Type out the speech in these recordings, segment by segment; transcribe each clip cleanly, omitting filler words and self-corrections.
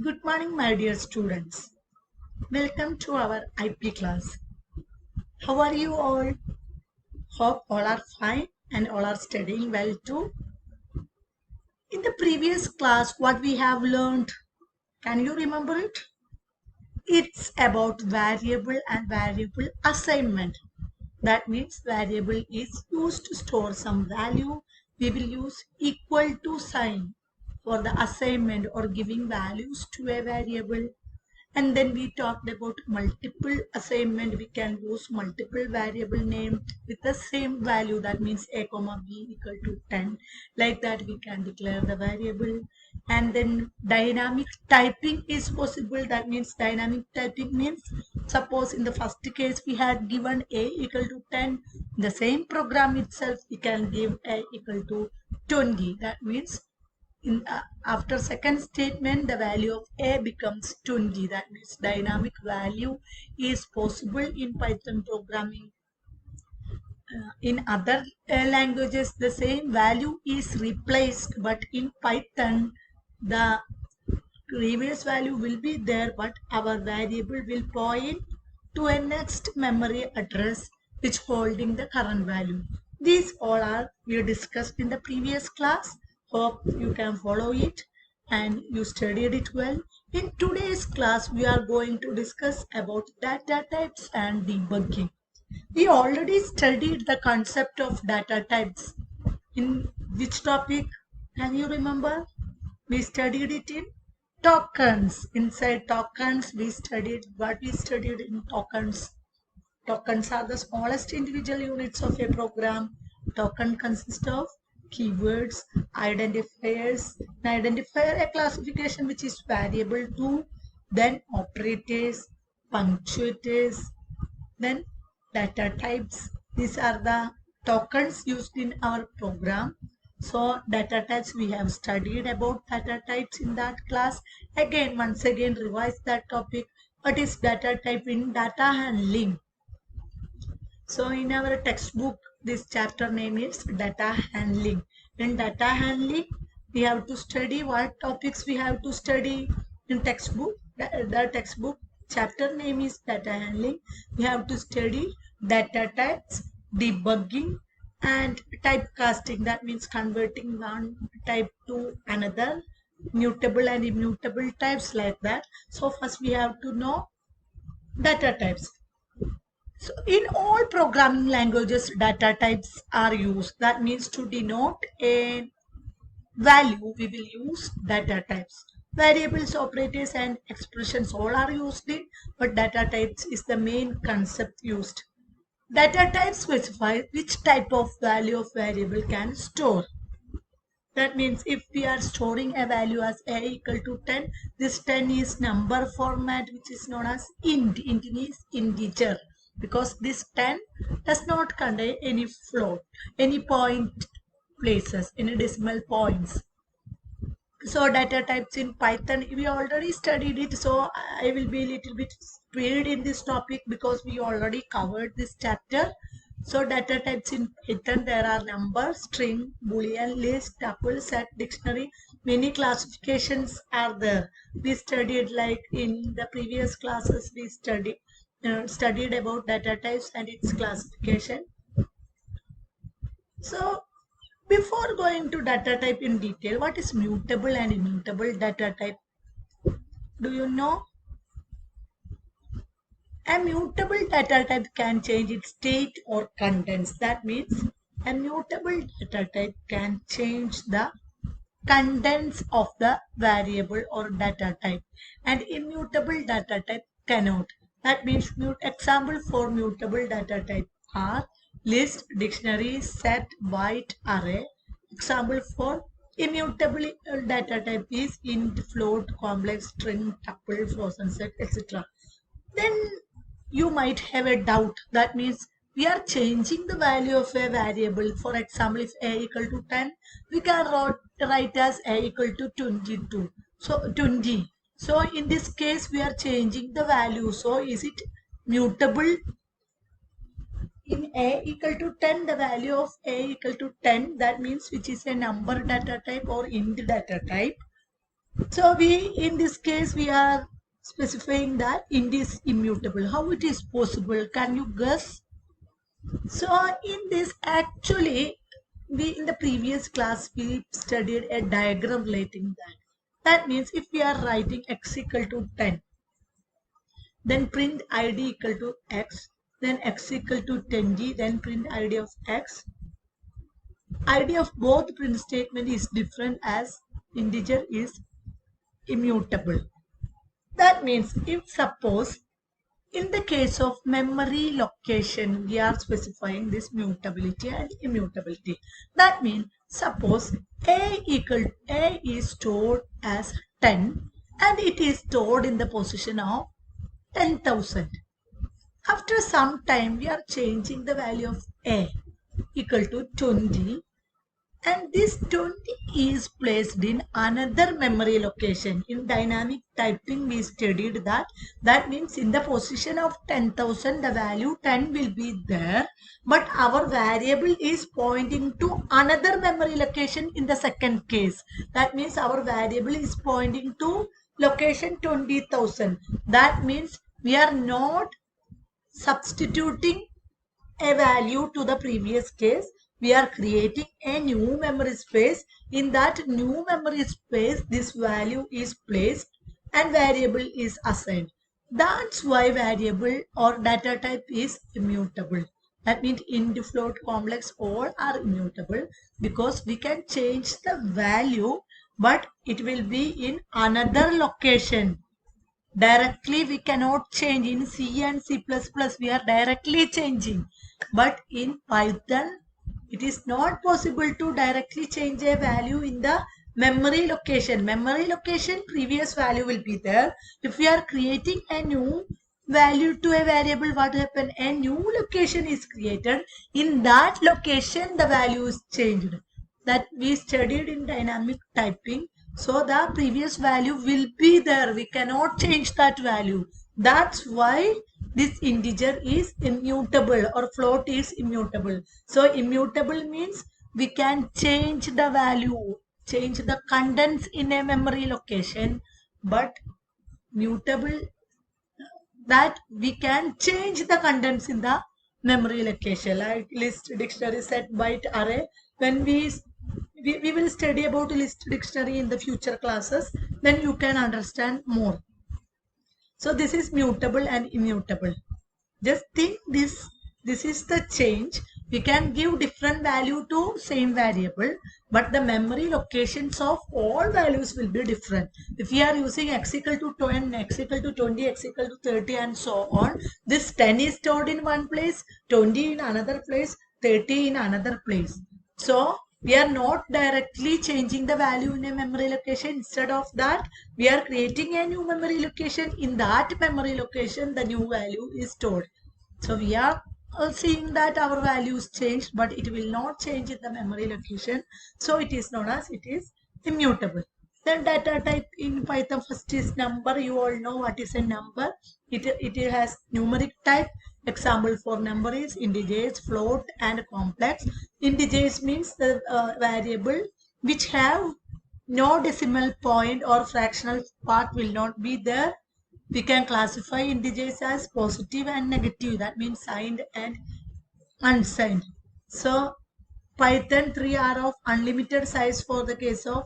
Good morning, my dear students. Welcome to our IP class. How are you all? Hope all are fine and all are studying well too. In the previous class, what we have learned, can you remember it? It's about variable and variable assignment. That means variable is used to store some value. We will use equal to sign for the assignment or giving values to a variable. And then we talked about multiple assignment. We can use multiple variable name with the same value. That means a comma b equal to 10. Like that we can declare the variable. And then dynamic typing is possible. That means dynamic typing means suppose in the first case we had given a equal to 10. The same program itself we can give a equal to 20. That means after second statement the value of a becomes 20. That means dynamic value is possible in Python programming. In other languages the same value is replaced, but in Python the previous value will be there, but our variable will point to a next memory address which holding the current value. These all are we discussed in the previous class. Hope you can follow it and you studied it well. In today's class we are going to discuss about data types and debugging. We already studied the concept of data types. In which topic? Can you remember? We studied it in tokens. Inside tokens, we studied what we studied in tokens. Tokens are the smallest individual units of a program. Token consists of keywords, identifiers, an identifier, a classification which is variable to, then operators, punctuators, then data types. These are the tokens used in our program. So data types, we have studied about data types in that class. Again, once again revise that topic. What is data type in data handling? So in our textbook, this chapter name is data handling. In data handling, we have to study what topics we have to study in textbook. The textbook chapter name is data handling. We have to study data types, debugging, and typecasting. That means converting one type to another, mutable and immutable types like that. So first we have to know data types. So in all programming languages, data types are used. That means to denote a value, we will use data types. Variables, operators, and expressions all are used in, but data types is the main concept used. Data types specify which type of value of variable can store. That means if we are storing a value as a equal to 10, this 10 is number format which is known as int. Int is integer because this 10 does not contain any float, any point places, any decimal points. So data types in Python, we already studied it. So I will be a little bit speed in this topic because we already covered this chapter. So data types in Python, there are number, string, boolean, list, tuple, set, dictionary. Many classifications are there. We studied like in the previous classes we studied about data types and its classification. So before going to data type in detail, what is mutable and immutable data type? Do you know? A mutable data type can change its state or contents. That means a mutable data type can change the contents of the variable or data type, and immutable data type cannot. That means example for mutable data type are list, dictionary, set, byte, array. Example for immutable data type is int, float, complex, string, tuple, frozen set, etc. Then you might have a doubt. That means we are changing the value of a variable. For example, if a equal to 10, we can write as a equal to 22. So 20. So in this case, we are changing the value. So is it mutable? In a equal to 10, the value of a equal to 10, that means which is a number data type or int data type. So in this case, we are specifying that int is immutable. How it is possible? Can you guess? So in this, actually, we in the previous class we studied a diagram relating that. That means if we are writing x equal to 10, then print id equal to x, then x equal to 10d, then print id of x. Id of both print statement is different as integer is immutable. That means if suppose in the case of memory location, we are specifying this mutability and immutability. That means suppose A is stored as 10 and it is stored in the position of 10,000. After some time, we are changing the value of A equal to 20, and this 20 is placed in another memory location. In dynamic typing, we studied that. That means in the position of 10,000, the value 10 will be there, but our variable is pointing to another memory location in the second case. That means our variable is pointing to location 20,000. That means we are not substituting a value to the previous case. We are creating a new memory space. In that new memory space, this value is placed and variable is assigned. That's why variable or data type is immutable. That means int, float, complex, all are immutable because we can change the value, but it will be in another location. Directly we cannot change. In C and C++, we are directly changing, but in Python it is not possible to directly change a value in the memory location. Memory location previous value will be there. If we are creating a new value to a variable, what happen? A new location is created. In that location the value is changed. That we studied in dynamic typing. So the previous value will be there. We cannot change that value. That's why this integer is immutable or float is immutable. So immutable means we can change the value, change the contents in a memory location, but mutable that we can change the contents in the memory location, like list, dictionary, set, byte, array. When we will study about list, dictionary in the future classes, then you can understand more. So this is mutable and immutable. Just think this is the change. We can give different value to same variable, but the memory locations of all values will be different. If we are using x equal to 10, x equal to 20, x equal to 30 and so on, this 10 is stored in one place, 20 in another place, 30 in another place. So we are not directly changing the value in a memory location. Instead of that, we are creating a new memory location. In that memory location, the new value is stored. So we are seeing that our values changed, but it will not change in the memory location. So it is known as it is immutable. Then data type in Python first is number. You all know what is a number. It has numeric type. Example for number is integers, float, and complex. Integers means the variable which have no decimal point or fractional part will not be there. We can classify integers as positive and negative. That means signed and unsigned. So Python 3 are of unlimited size for the case of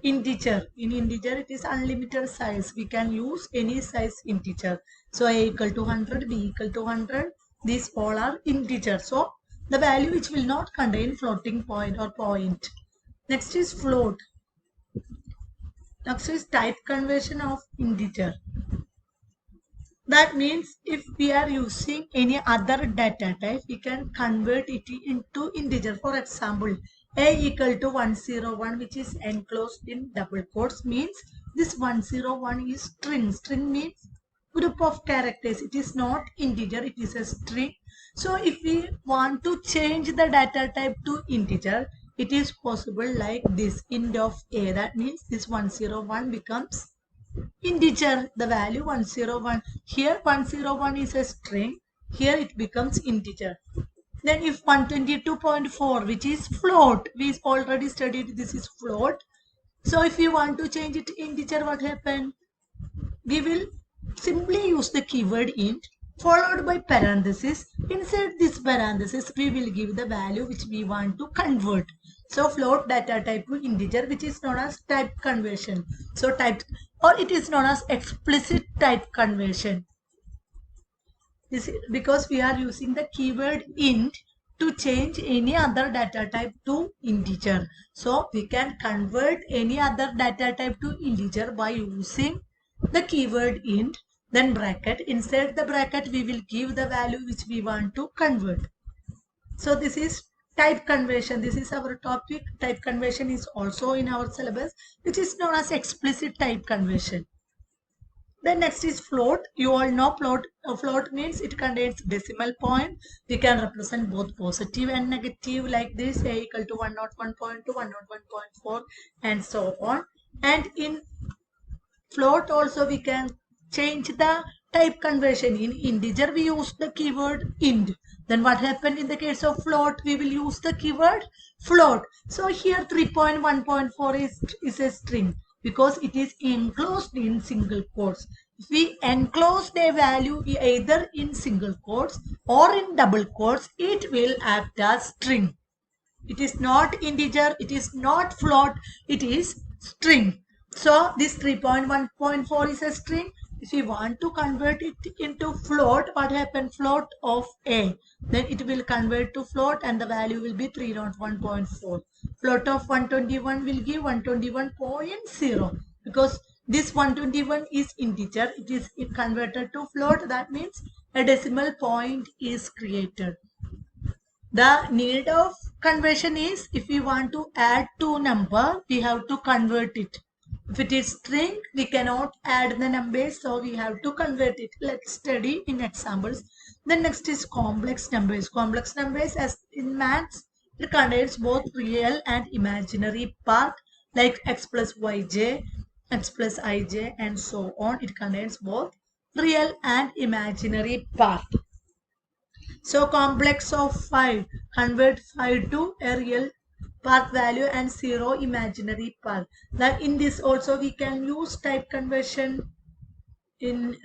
integer. In integer it is unlimited size. We can use any size integer. So a equal to 100, b equal to 100. These all are integer. So the value which will not contain floating point or point. Next is float. Next is type conversion of integer. That means if we are using any other data type, we can convert it into integer. For example, a equal to 101, which is enclosed in double quotes, means this 101 is string. String means group of characters. It is not integer, it is a string. So if we want to change the data type to integer, it is possible like this, int of a. That means this 101 becomes integer, the value 101. Here 101 is a string, here it becomes integer. Then if 122.4, which is float, we already studied this is float, So if you want to change it to integer, what happen? We will simply use the keyword int followed by parenthesis. Inside this parenthesis, we will give the value which we want to convert. So float data type to integer, which is known as type conversion. So type, or it is known as explicit type conversion. This is because we are using the keyword int to change any other data type to integer. So we can convert any other data type to integer by using the keyword int, then bracket. Inside the bracket, we will give the value which we want to convert. So this is type conversion. This is our topic. Type conversion is also in our syllabus, which is known as explicit type conversion. Then next is float. You all know float. Float means it contains decimal point. We can represent both positive and negative like this. A equal to 101.2, 101.4 and so on. And in float also we can change the type conversion. In integer we use the keyword int. Then what happened in the case of float? We will use the keyword float. So here 3.1.4 is a string because it is enclosed in single quotes. If we enclose the value either in single quotes or in double quotes, it will act as string. It is not integer, it is not float, it is string. So this 3.1.4 is a string. If we want to convert it into float, what happens? Float of A. Then it will convert to float and the value will be 301.4. Float of 121 will give 121.0 because this 121 is integer. It is converted to float. That means a decimal point is created. The need of conversion is if we want to add two number, we have to convert it. If it is string, we cannot add the numbers, so we have to convert it. Let's study in examples. Then next is complex numbers. Complex numbers, as in maths, it contains both real and imaginary part like x plus yj, x plus ij and so on. It contains both real and imaginary part. So complex of 5, convert 5 to a real part value and 0 imaginary part. Now in this also we can use type conversion in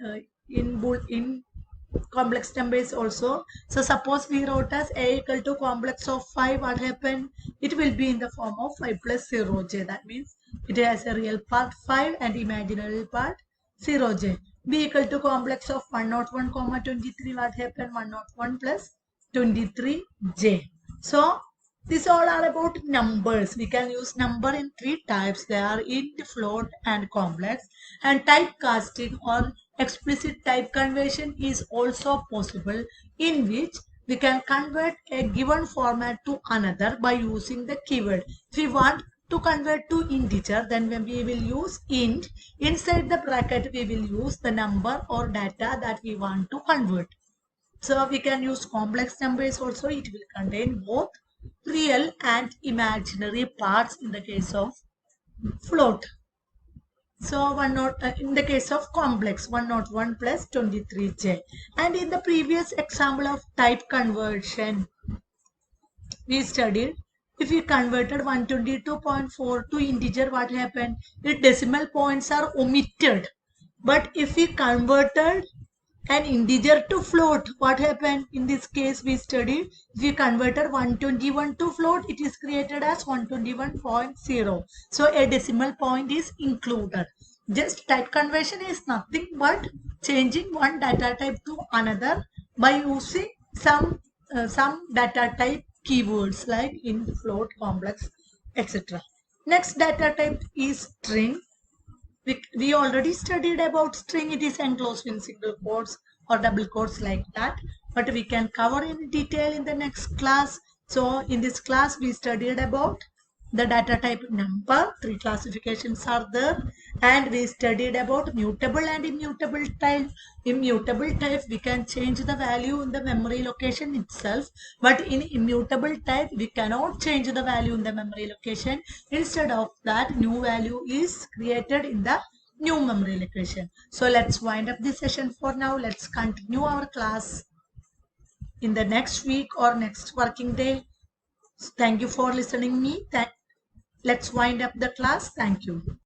complex numbers also. So suppose we wrote as a equal to complex of 5, what happened? It will be in the form of 5 plus 0j. That means it has a real part 5 and imaginary part 0j. B equal to complex of 101 comma 23, what happened? 101 plus 23j. So these all are about numbers. We can use number in three types. They are int, float and complex. And typecasting or explicit type conversion is also possible, in which we can convert a given format to another by using the keyword. If we want to convert to integer, then when we will use int, inside the bracket we will use the number or data that we want to convert. So we can use complex numbers also. It will contain both real and imaginary parts in the case of float. So in the case of complex 101 plus 23j. And in the previous example of type conversion, we studied if we converted 122.4 to integer, what happened? The decimal points are omitted. But if we converted an integer to float, what happened? In this case we studied if we converted 121 to float, it is created as 121.0. So a decimal point is included. Just type conversion is nothing but changing one data type to another by using some data type keywords like int, float, complex, etc. Next data type is string. We already studied about string. It is enclosed in single quotes or double quotes like that, but we can cover in detail in the next class. So in this class we studied about the data type number. Three classifications are there, and we studied about mutable and immutable type. Immutable type, we can change the value in the memory location itself, but in immutable type we cannot change the value in the memory location. Instead of that, new value is created in the new memory location. So let's wind up this session for now. Let's continue our class in the next week or next working day. Thank you for listening me. Let's wind up the class. Thank you.